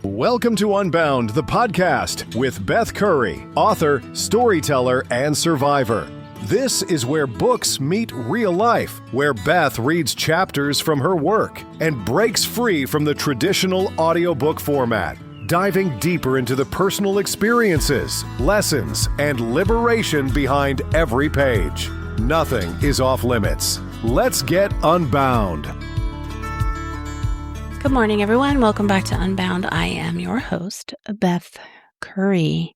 Welcome to Unbound, the podcast with Beth Curry, author, storyteller, and survivor. This is where books meet real life, where Beth reads chapters from her work and breaks free from the traditional audiobook format, diving deeper into the personal experiences, lessons, and liberation behind every page. Nothing is off limits. Let's get unbound. Good morning, everyone. Welcome back to Unbound. I am your host, Beth Curry.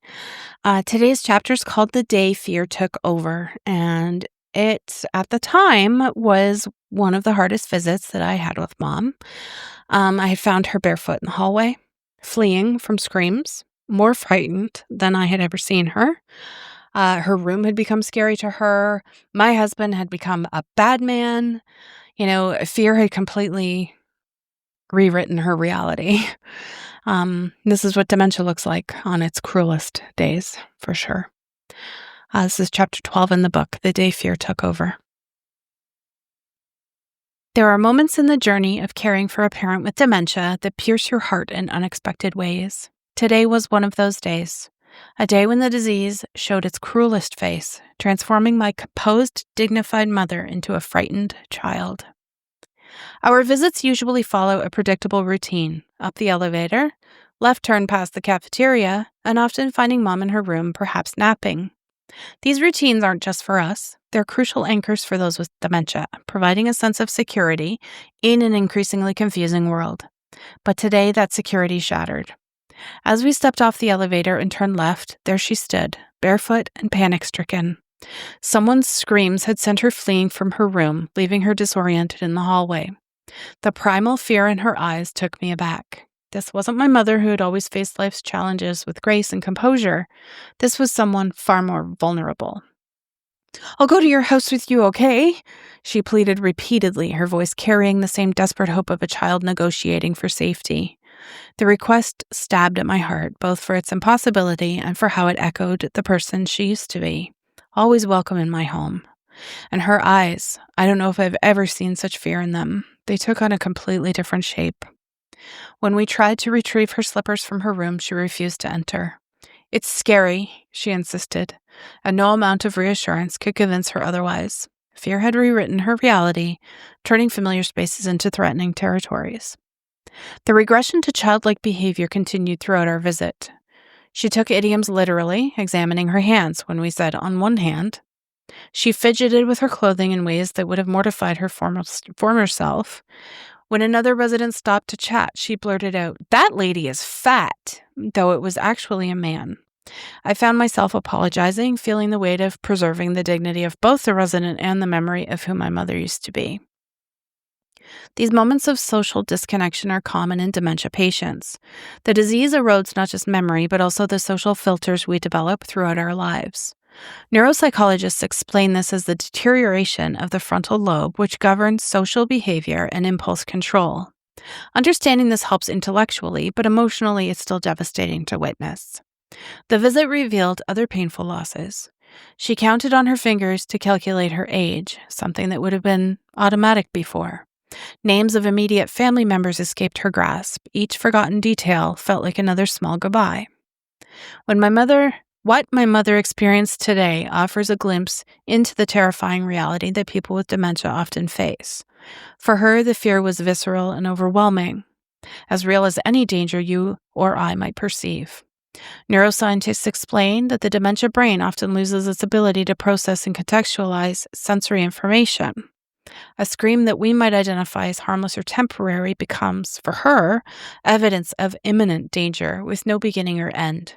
Today's chapter is called The Day Fear Took Over, and it, at the time, was one of the hardest visits that I had with Mom. I had found her barefoot in the hallway, fleeing from screams, more frightened than I had ever seen her. Her room had become scary to her. My husband had become a bad man. Fear had completely rewritten her reality. This is what dementia looks like on its cruelest days, for sure. This is chapter 12 in the book, The Day Fear Took Over. There are moments in the journey of caring for a parent with dementia that pierce your heart in unexpected ways. Today was one of those days. A day when the disease showed its cruelest face, transforming my composed, dignified mother into a frightened child. Our visits usually follow a predictable routine: up the elevator, left turn past the cafeteria, and often finding Mom in her room, perhaps napping. These routines aren't just for us. They're crucial anchors for those with dementia, providing a sense of security in an increasingly confusing world. But today, that security shattered. As we stepped off the elevator and turned left, there she stood, barefoot and panic-stricken. Someone's screams had sent her fleeing from her room, leaving her disoriented in the hallway. The primal fear in her eyes took me aback. This wasn't my mother, who had always faced life's challenges with grace and composure. This was someone far more vulnerable. "I'll go to your house with you, okay?" she pleaded repeatedly, her voice carrying the same desperate hope of a child negotiating for safety. The request stabbed at my heart, both for its impossibility and for how it echoed the person she used to be, always welcome in my home. And her eyes, I don't know if I've ever seen such fear in them. They took on a completely different shape. When we tried to retrieve her slippers from her room, she refused to enter. "It's scary," she insisted, and no amount of reassurance could convince her otherwise. Fear had rewritten her reality, turning familiar spaces into threatening territories. The regression to childlike behavior continued throughout our visit. She took idioms literally, examining her hands when we said, "on one hand." She fidgeted with her clothing in ways that would have mortified her former self. When another resident stopped to chat, she blurted out, "That lady is fat," though it was actually a man. I found myself apologizing, feeling the weight of preserving the dignity of both the resident and the memory of who my mother used to be. These moments of social disconnection are common in dementia patients. The disease erodes not just memory, but also the social filters we develop throughout our lives. Neuropsychologists explain this as the deterioration of the frontal lobe, which governs social behavior and impulse control. Understanding this helps intellectually, but emotionally it's still devastating to witness. The visit revealed other painful losses. She counted on her fingers to calculate her age, something that would have been automatic before. Names of immediate family members escaped her grasp. Each forgotten detail felt like another small goodbye. What my mother experienced today offers a glimpse into the terrifying reality that people with dementia often face. For her, the fear was visceral and overwhelming, as real as any danger you or I might perceive. Neuroscientists explain that the dementia brain often loses its ability to process and contextualize sensory information. A scream that we might identify as harmless or temporary becomes, for her, evidence of imminent danger with no beginning or end.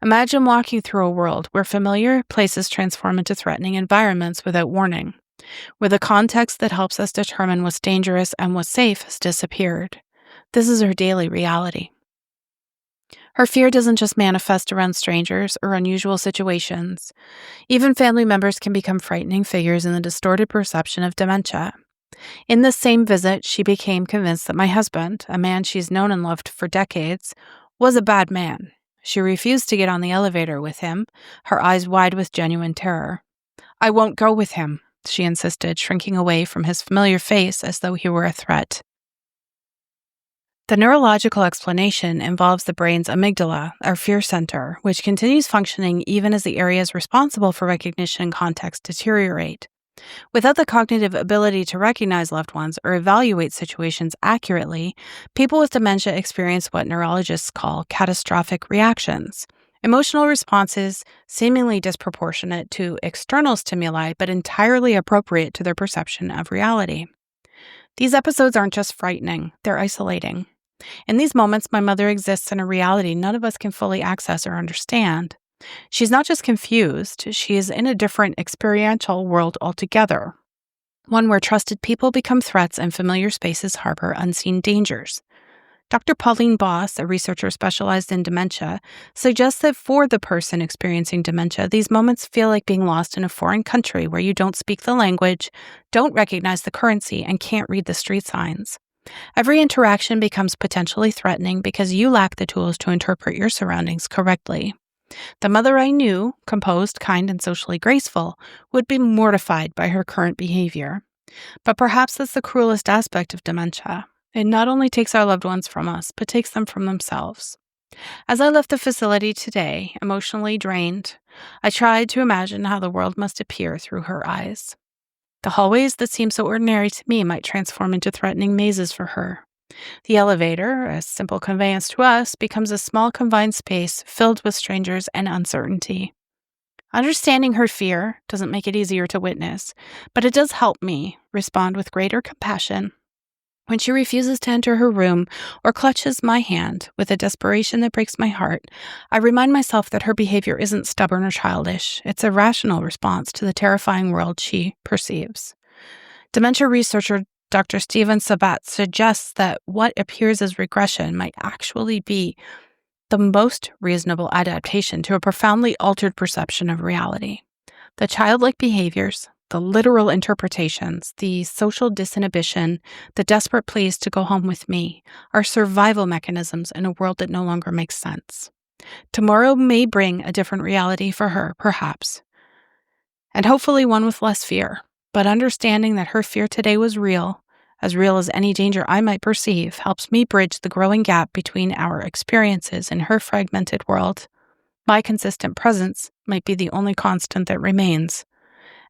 Imagine walking through a world where familiar places transform into threatening environments without warning, where the context that helps us determine what's dangerous and what's safe has disappeared. This is her daily reality. Her fear doesn't just manifest around strangers or unusual situations. Even family members can become frightening figures in the distorted perception of dementia. In this same visit, she became convinced that my husband, a man she's known and loved for decades, was a bad man. She refused to get on the elevator with him, her eyes wide with genuine terror. "I won't go with him," she insisted, shrinking away from his familiar face as though he were a threat. The neurological explanation involves the brain's amygdala, our fear center, which continues functioning even as the areas responsible for recognition and context deteriorate. Without the cognitive ability to recognize loved ones or evaluate situations accurately, people with dementia experience what neurologists call catastrophic reactions. Emotional responses seemingly disproportionate to external stimuli, but entirely appropriate to their perception of reality. These episodes aren't just frightening, they're isolating. In these moments, my mother exists in a reality none of us can fully access or understand. She's not just confused, she is in a different experiential world altogether, one where trusted people become threats and familiar spaces harbor unseen dangers. Dr. Pauline Boss, a researcher specialized in dementia, suggests that for the person experiencing dementia, these moments feel like being lost in a foreign country where you don't speak the language, don't recognize the currency, and can't read the street signs. Every interaction becomes potentially threatening because you lack the tools to interpret your surroundings correctly. The mother I knew, composed, kind, and socially graceful, would be mortified by her current behavior. But perhaps that's the cruelest aspect of dementia. It not only takes our loved ones from us, but takes them from themselves. As I left the facility today, emotionally drained, I tried to imagine how the world must appear through her eyes. The hallways that seem so ordinary to me might transform into threatening mazes for her. The elevator, a simple conveyance to us, becomes a small confined space filled with strangers and uncertainty. Understanding her fear doesn't make it easier to witness, but it does help me respond with greater compassion. When she refuses to enter her room or clutches my hand with a desperation that breaks my heart, I remind myself that her behavior isn't stubborn or childish. It's a rational response to the terrifying world she perceives. Dementia researcher Dr. Stephen Sabat suggests that what appears as regression might actually be the most reasonable adaptation to a profoundly altered perception of reality. The childlike behaviors, the literal interpretations, the social disinhibition, the desperate pleas to go home with me are survival mechanisms in a world that no longer makes sense. Tomorrow may bring a different reality for her, perhaps, and hopefully one with less fear. But understanding that her fear today was real as any danger I might perceive, helps me bridge the growing gap between our experiences in her fragmented world. My consistent presence might be the only constant that remains.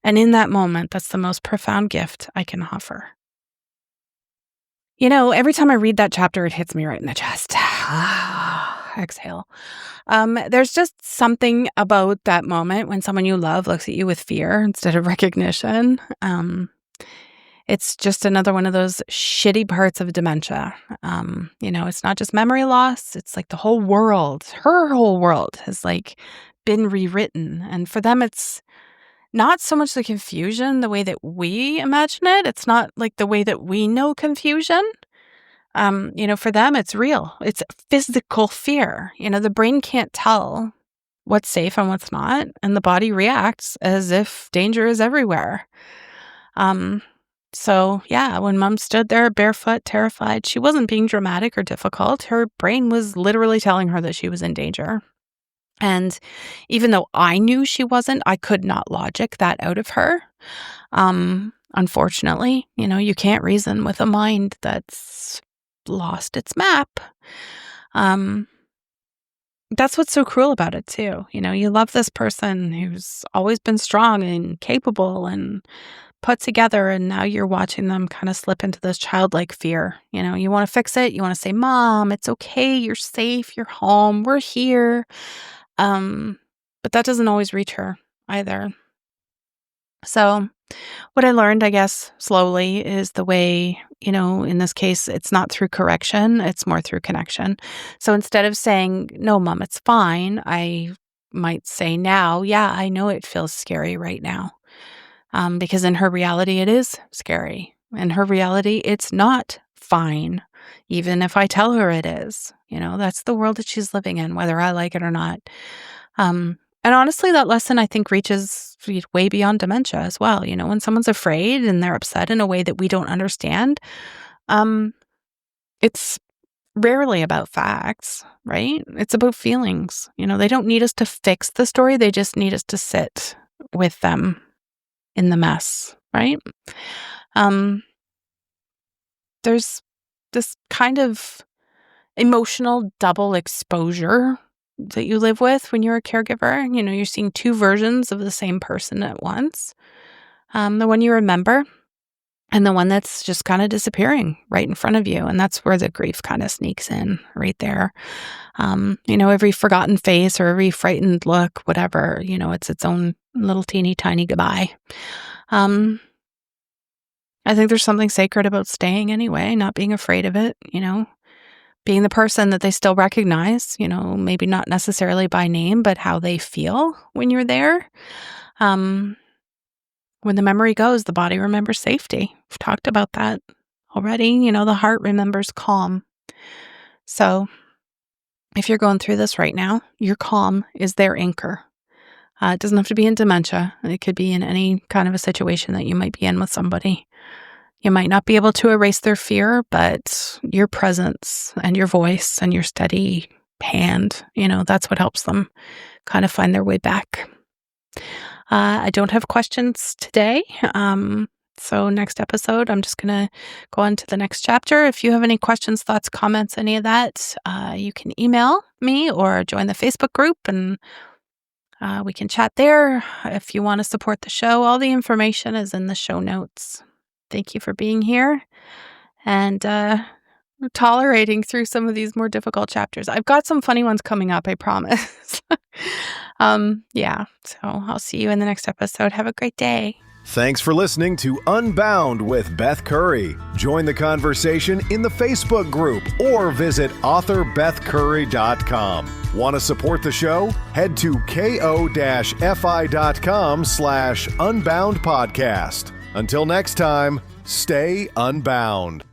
And in that moment, that's the most profound gift I can offer. You know, every time I read that chapter, it hits me right in the chest. Exhale. There's just something about that moment when someone you love looks at you with fear instead of recognition. It's just another one of those shitty parts of dementia. It's not just memory loss. It's like the whole world, her whole world has like been rewritten. And for them, it's not so much the confusion, the way that we imagine it. It's not like the way that we know confusion. For them, it's real. It's physical fear. The brain can't tell what's safe and what's not. And the body reacts as if danger is everywhere. So yeah, when Mom stood there barefoot, terrified, she wasn't being dramatic or difficult. Her brain was literally telling her that she was in danger. And even though I knew she wasn't, I could not logic that out of her. Unfortunately, you can't reason with a mind that's lost its map. That's what's so cruel about it too. You love this person who's always been strong and capable and put together, and now you're watching them kind of slip into this childlike fear. You want to fix it. You want to say, Mom, it's okay. You're safe. You're home. We're here. But that doesn't always reach her either. So what I learned, I guess, slowly is the way, in this case, it's not through correction, it's more through connection. So instead of saying, no, Mom, it's fine, I might say now, yeah, I know it feels scary right now. Because in her reality, it is scary. In her reality, it's not fine, even if I tell her it is. That's the world that she's living in, whether I like it or not. And honestly, that lesson, I think, reaches way beyond dementia as well. When someone's afraid and they're upset in a way that we don't understand, it's rarely about facts, right? It's about feelings. They don't need us to fix the story. They just need us to sit with them in the mess, right? There's this kind of emotional double exposure that you live with when you're a caregiver. You're seeing two versions of the same person at once. The one you remember and the one that's just kind of disappearing right in front of you. And that's where the grief kind of sneaks in right there. Every forgotten face or every frightened look, whatever, it's its own little teeny tiny goodbye. I think there's something sacred about staying anyway, not being afraid of it, being the person that they still recognize, maybe not necessarily by name, but how they feel when you're there. When the memory goes, the body remembers safety. We've talked about that already. The heart remembers calm. So if you're going through this right now, your calm is their anchor. It doesn't have to be in dementia. It could be in any kind of a situation that you might be in with somebody. You might not be able to erase their fear, but your presence and your voice and your steady hand, that's what helps them kind of find their way back. I don't have questions today. So next episode, I'm just going to go on to the next chapter. If you have any questions, thoughts, comments, any of that, you can email me or join the Facebook group and we can chat there. If you want to support the show, all the information is in the show notes. Thank you for being here and tolerating through some of these more difficult chapters. I've got some funny ones coming up, I promise. So I'll see you in the next episode. Have a great day. Thanks for listening to Unbound with Beth Curry. Join the conversation in the Facebook group or visit authorbethcurry.com. Want to support the show? Head to ko-fi.com/unbound podcast. Until next time, stay unbound.